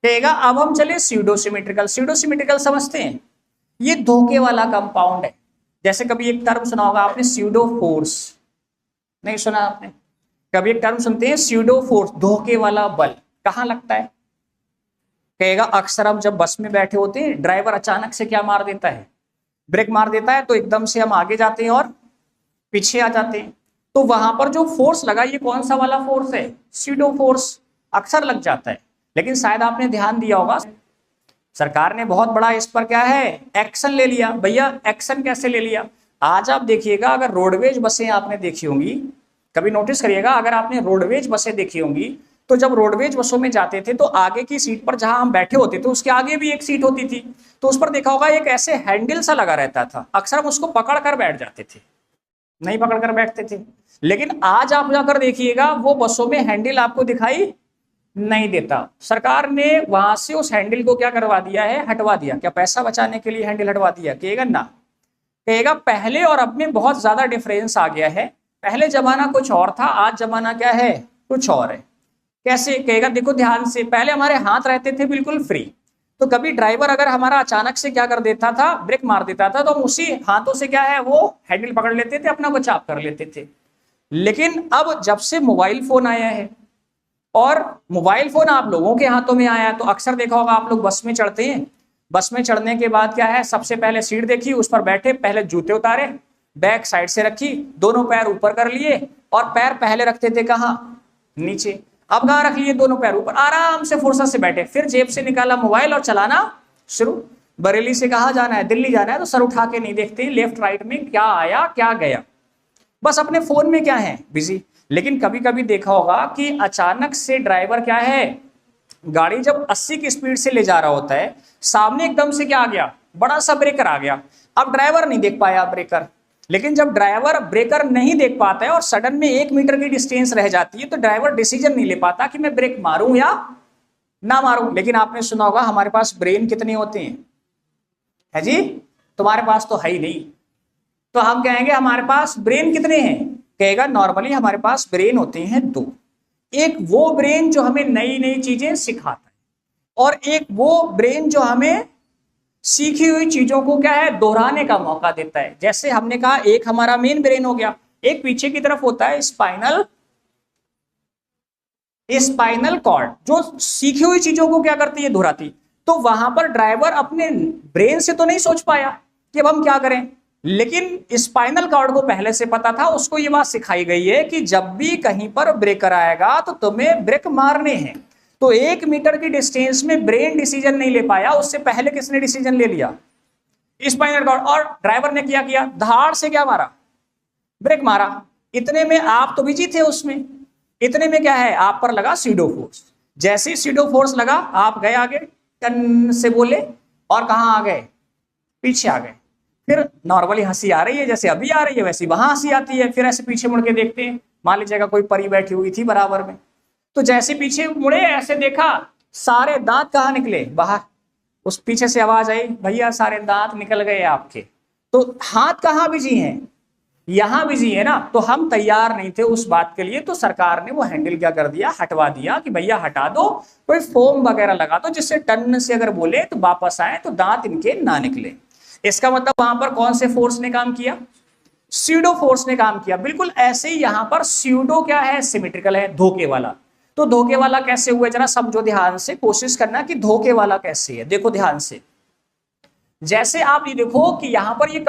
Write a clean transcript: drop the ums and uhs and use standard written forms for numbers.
कहेगा अब हम चले स्यूडो सिमेट्रिकल। स्यूडो सिमेट्रिकल समझते हैं, ये धोखे वाला कंपाउंड है। जैसे कभी एक टर्म सुना होगा आपने, स्यूडो फोर्स, नहीं सुना आपने? कभी एक टर्म सुनते हैं स्यूडो फोर्स, धोखे वाला बल, कहां लगता है? कहेगा अक्सर हम जब बस में बैठे होते हैं, ड्राइवर अचानक से क्या मार देता है, ब्रेक मार देता है, तो एकदम से हम आगे जाते हैं और पीछे आ जाते हैं। तो वहां पर जो फोर्स लगा, ये कौन सा वाला फोर्स है? Pseudo force. अक्सर लग जाता है, लेकिन शायद आपने ध्यान दिया होगा सरकार ने बहुत बड़ा इस पर क्या है, एक्शन ले लिया। भैया एक्शन कैसे ले लिया? आज आप देखिएगा, अगर रोडवेज बसें आपने देखी होंगी, कभी नोटिस करिएगा, अगर आपने रोडवेज बसें देखी होंगी, तो जब रोडवेज बसों में जाते थे तो आगे की सीट पर जहां हम बैठे होते थे उसके आगे भी एक सीट होती थी, तो उस पर देखा होगा एक ऐसे हैंडल सा लगा रहता था, अक्सर हम उसको पकड़ कर बैठ जाते थे, नहीं पकड़ कर बैठते थे। लेकिन आज आप जाकर देखिएगा वो बसों में हैंडल आपको दिखाई नहीं देता। सरकार ने वहां से उस हैंडल को क्या करवा दिया है, हटवा दिया। क्या पैसा बचाने के लिए हैंडल हटवा दिया? कहेगा ना, कहेगा पहले और अब में बहुत ज्यादा डिफरेंस आ गया है। पहले जमाना कुछ और था, आज जमाना क्या है, कुछ और है। कैसे? कहेगा देखो ध्यान से, पहले हमारे हाथ रहते थे बिल्कुल फ्री, तो कभी ड्राइवर अगर हमारा अचानक से क्या कर देता था, ब्रेक मार देता था, तो हम उसी हाथों से क्या है, वो हैंडल पकड़ लेते थे, अपना बचाव कर लेते थे। लेकिन अब जब से मोबाइल फोन आया है, और मोबाइल फोन आप लोगों के हाथों में आया, तो अक्सर देखा होगा आप लोग बस में चढ़ते हैं, बस में चढ़ने के बाद क्या है, सबसे पहले सीट देखी, उस पर बैठे, पहले जूते उतारे, बैग साइड से रखी, दोनों पैर ऊपर कर लिए, और पैर पहले रखते थे कहां, नीचे। अब कहां रख लिए, दोनों पैर ऊपर, आराम से फुर्सत से बैठे, फिर जेब से निकाला मोबाइल और चलाना शुरू। बरेली से कहां जाना है, दिल्ली जाना है, तो सर उठा के नहीं देखते लेफ्ट राइट में क्या आया क्या गया, बस अपने फोन में क्या है, बिजी। लेकिन कभी कभी देखा होगा कि अचानक से ड्राइवर क्या है, गाड़ी जब 80 की स्पीड से ले जा रहा होता है, सामने एकदम से क्या आ गया, बड़ा सा ब्रेकर आ गया। अब ड्राइवर नहीं देख पाया ब्रेकर, लेकिन जब ड्राइवर ब्रेकर नहीं देख पाता है और सडन में 1 मीटर की डिस्टेंस रह जाती है, तो ड्राइवर डिसीजन नहीं ले पाता कि मैं ब्रेक मारूं या ना मारूं। लेकिन आपने सुना होगा हमारे पास ब्रेन कितने होते हैं, है जी? तुम्हारे पास तो है ही नहीं, तो हम कहेंगे हमारे पास ब्रेन कितने हैं? कहेगा नॉर्मली हमारे पास ब्रेन होते हैं 2। एक वो ब्रेन जो हमें नई नई चीजें सिखाता है, और एक वो ब्रेन जो हमें सीखी हुई चीजों को क्या है, दोहराने का मौका देता है। जैसे हमने कहा एक हमारा मेन ब्रेन हो गया, एक पीछे की तरफ होता है स्पाइनल कॉर्ड, जो सीखी हुई चीजों को क्या करती है, दोहराती। तो वहां पर ड्राइवर अपने ब्रेन से तो नहीं सोच पाया कि अब हम क्या करें, लेकिन स्पाइनल कॉर्ड को पहले से पता था, उसको ये बात सिखाई गई है कि जब भी कहीं पर ब्रेकर आएगा तो तुम्हें ब्रेक मारने हैं। तो 1 मीटर की डिस्टेंस में ब्रेन डिसीजन नहीं ले पाया, उससे पहले किसने डिसीजन ले लिया, स्पाइनल कॉर्ड। और ड्राइवर ने क्या किया, धाड़ से क्या मारा, ब्रेक मारा। इतने में आप तो बिजी थे उसमें, इतने में क्या है, आप पर लगा सीडो फोर्स। जैसे ही सीडो फोर्स लगा, आप गए आगे, टन से बोले, और कहां आ गए, पीछे आ गए। फिर नॉर्मली हंसी आ रही है, जैसे अभी आ रही है वैसी वहां हंसी आती है। फिर ऐसे पीछे मुड़ के देखते हैं, मान लीजिएगा कोई परी बैठी हुई थी बराबर में, तो जैसे पीछे मुड़े, ऐसे देखा, सारे दांत कहां निकले, बाहर। उस पीछे से आवाज आई, भैया सारे दांत निकल गए आपके। तो हाथ कहां बिजी हैं, यहां बिजी है ना। तो हम तैयार नहीं थे उस बात के लिए, तो सरकार ने वो हैंडल क्या कर दिया, हटवा दिया कि भैया हटा दो, कोई फोम वगैरह लगा दो, जिससे टन से अगर बोले तो वापस आए तो दांत इनके ना निकले। इसका मतलब वहां पर कौन से फोर्स ने काम किया, स्यूडो फोर्स ने काम किया। बिल्कुल ऐसे ही यहां पर स्यूडो क्या है, सिमेट्रिकल है, धोखे वाला। तो धोखे वाला कैसे हुआ, जरा समझो ध्यान से, कोशिश करना कि धोखे वाला कैसे है। देखो ध्यान से, जैसे आप ये देखो कि यहां पर ये